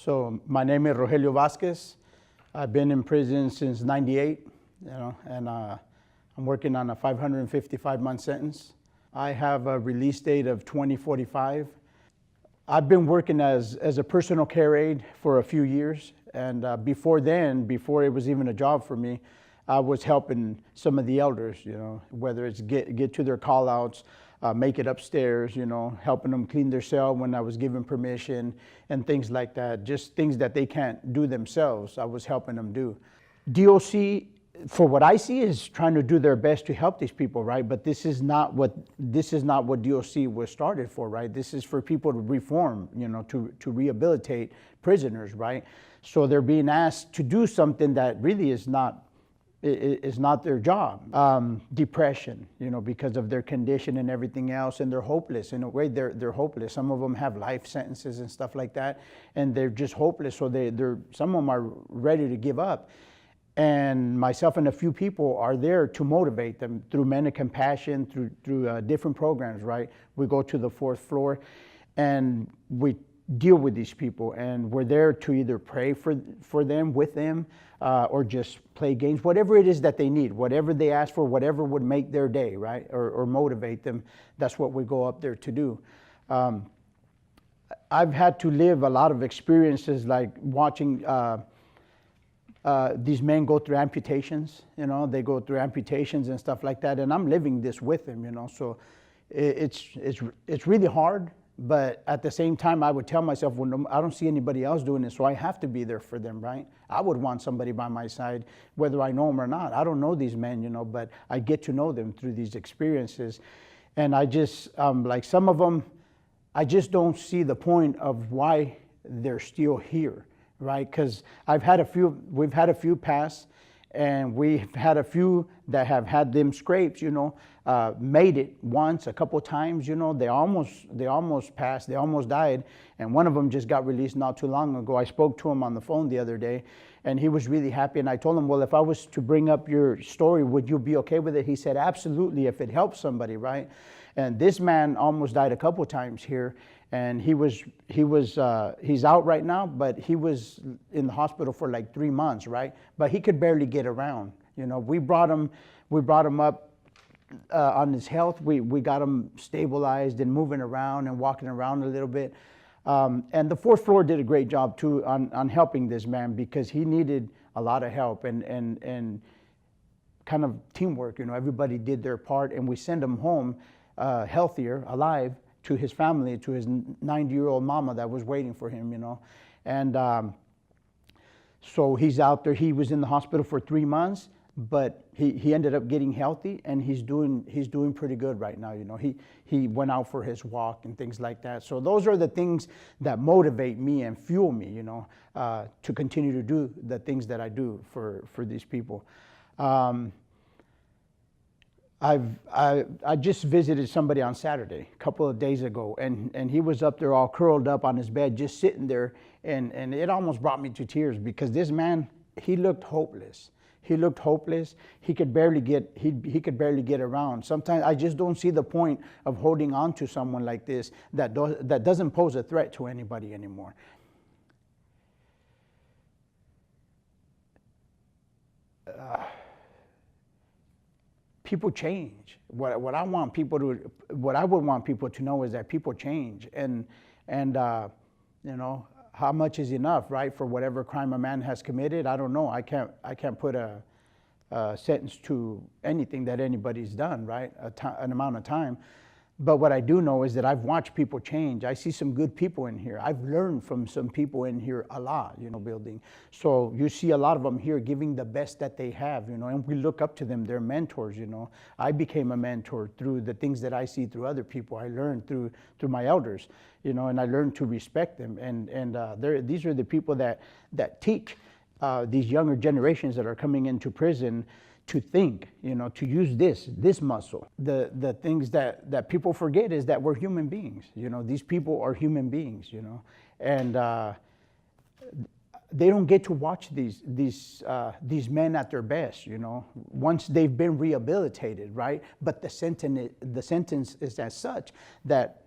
So my name is Rogelio Vasquez. I've been in prison since '98, and I'm working on a 555-month sentence. I have a release date of 2045. I've been working as a personal care aide for a few years, and before it was even a job for me, I was helping some of the elders, whether it's get to their call-outs, make it upstairs, helping them clean their cell when I was given permission, and things like that. Just things that they can't do themselves, I was helping them do. DOC, for what I see, is trying to do their best to help these people, right? But this is not what DOC was started for, right? This is for people to reform, to rehabilitate prisoners, right? So they're being asked to do something that really is not their job. Depression, because of their condition and everything else, and they're hopeless. In a way, they're hopeless. Some of them have life sentences and stuff like that, and they're just hopeless. So some of them are ready to give up. And myself and a few people are there to motivate them through Men of Compassion, through different programs, right? We go to the 4th floor and we deal with these people, and we're there to either pray for them, with them, or just play games, whatever it is that they need, whatever they ask for, whatever would make their day, right? Or motivate them. That's what we go up there to do. I've had to live a lot of experiences, like watching these men go through amputations, they go through amputations and stuff like that, and I'm living this with them, so it's really hard, but at the same time, I would tell myself, well, I don't see anybody else doing it, so I have to be there for them, right? I would want somebody by my side, whether I know them or not. I don't know these men, but I get to know them through these experiences, and I just, like some of them, I just don't see the point of why they're still here. Right, because we've had a few pass, and we've had a few that have had them scrapes, made it once, a couple times, they almost passed, they almost died, and one of them just got released not too long ago. I spoke to him on the phone the other day, and he was really happy, and I told him, well, if I was to bring up your story, would you be okay with it? He said, absolutely, if it helps somebody, right? And this man almost died a couple times here, and he's out right now, but he was in the hospital for like 3 months, right? But he could barely get around. We brought him up on his health. We got him stabilized and moving around and walking around a little bit. And the 4th floor did a great job too on helping this man, because he needed a lot of help and kind of teamwork. Everybody did their part, and we sent him home healthier, alive, to his family, to his 90-year-old mama that was waiting for him, And so he's out there. He was in the hospital for 3 months, but he ended up getting healthy, and he's doing pretty good right now, He went out for his walk and things like that. So those are the things that motivate me and fuel me, to continue to do the things that I do for these people. I just visited somebody on Saturday, a couple of days ago, and he was up there all curled up on his bed, just sitting there, and it almost brought me to tears, because this man, he looked hopeless. He looked hopeless. He could barely get around. Sometimes I just don't see the point of holding on to someone like this that doesn't pose a threat to anybody anymore. People change. What I would want people to know is that people change, and how much is enough, right? For whatever crime a man has committed, I don't know. I can't put a sentence to anything that anybody's done, right? An amount of time. But what I do know is that I've watched people change. I see some good people in here. I've learned from some people in here a lot, building. So you see a lot of them here giving the best that they have, and we look up to them. They're mentors, I became a mentor through the things that I see through other people. I learned through my elders, and I learned to respect them. And these are the people that teach these younger generations that are coming into prison to think, to use this muscle. The things that people forget is that we're human beings. These people are human beings. And they don't get to watch these men at their best. Once they've been rehabilitated, right? But the sentence is as such that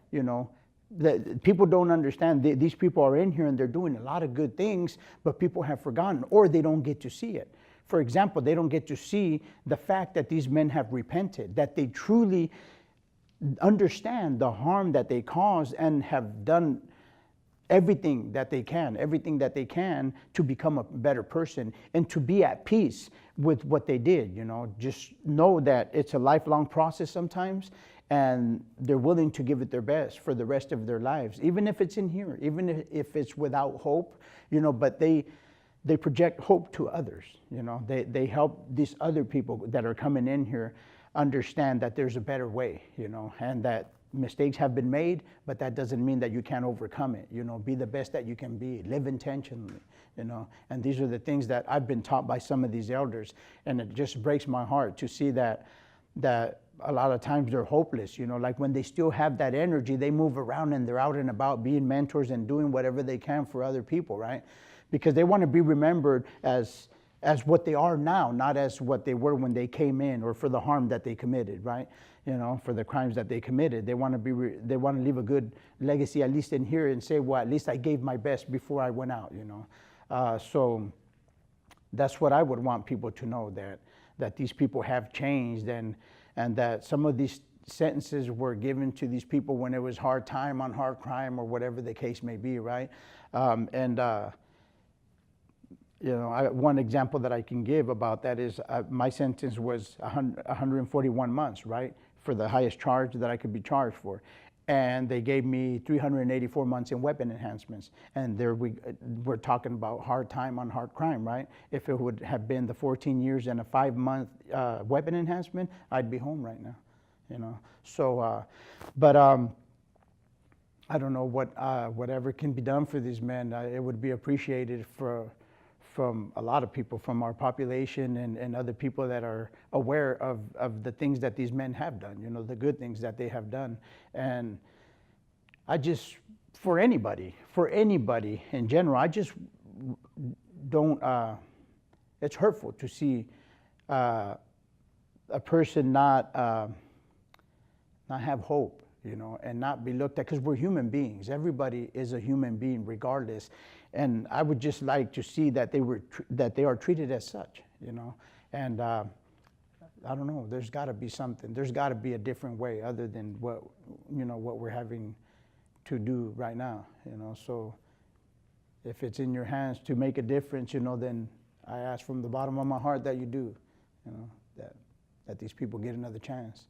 that people don't understand. These people are in here and they're doing a lot of good things, but people have forgotten, or they don't get to see it. For example, they don't get to see the fact that these men have repented, that they truly understand the harm that they caused and have done everything that they can to become a better person and to be at peace with what they did. Just know that it's a lifelong process sometimes, and they're willing to give it their best for the rest of their lives, even if it's in here, even if it's without hope, but they project hope to others. They help these other people that are coming in here understand that there's a better way, and that mistakes have been made, but that doesn't mean that you can't overcome it. Be the best that you can be, live intentionally, and these are the things that I've been taught by some of these elders, and it just breaks my heart to see that a lot of times they're hopeless, like when they still have that energy, they move around and they're out and about being mentors and doing whatever they can for other people, right? Because they want to be remembered as what they are now, not as what they were when they came in, or for the harm that they committed, right? For the crimes that they committed. They want to leave a good legacy, at least in here, and say, well, at least I gave my best before I went out, So that's what I would want people to know, that these people have changed, and that some of these sentences were given to these people when it was hard time on hard crime, or whatever the case may be, right? One example that I can give about that is my sentence was 141 months, right, for the highest charge that I could be charged for. And they gave me 384 months in weapon enhancements. And there we're talking about hard time on hard crime, right? If it would have been the 14 years and a 5-month weapon enhancement, I'd be home right now, So, but I don't know whatever can be done for these men. It would be appreciated from a lot of people, from our population and other people that are aware of the things that these men have done, the good things that they have done. And I just, for anybody in general, I just don't, it's hurtful to see a person not have hope, and not be looked at, because we're human beings. Everybody is a human being regardless. And I would just like to see that they are treated as such, And I don't know. There's got to be something. There's got to be a different way other than what we're having to do right now, So if it's in your hands to make a difference, then I ask from the bottom of my heart that you do, that these people get another chance.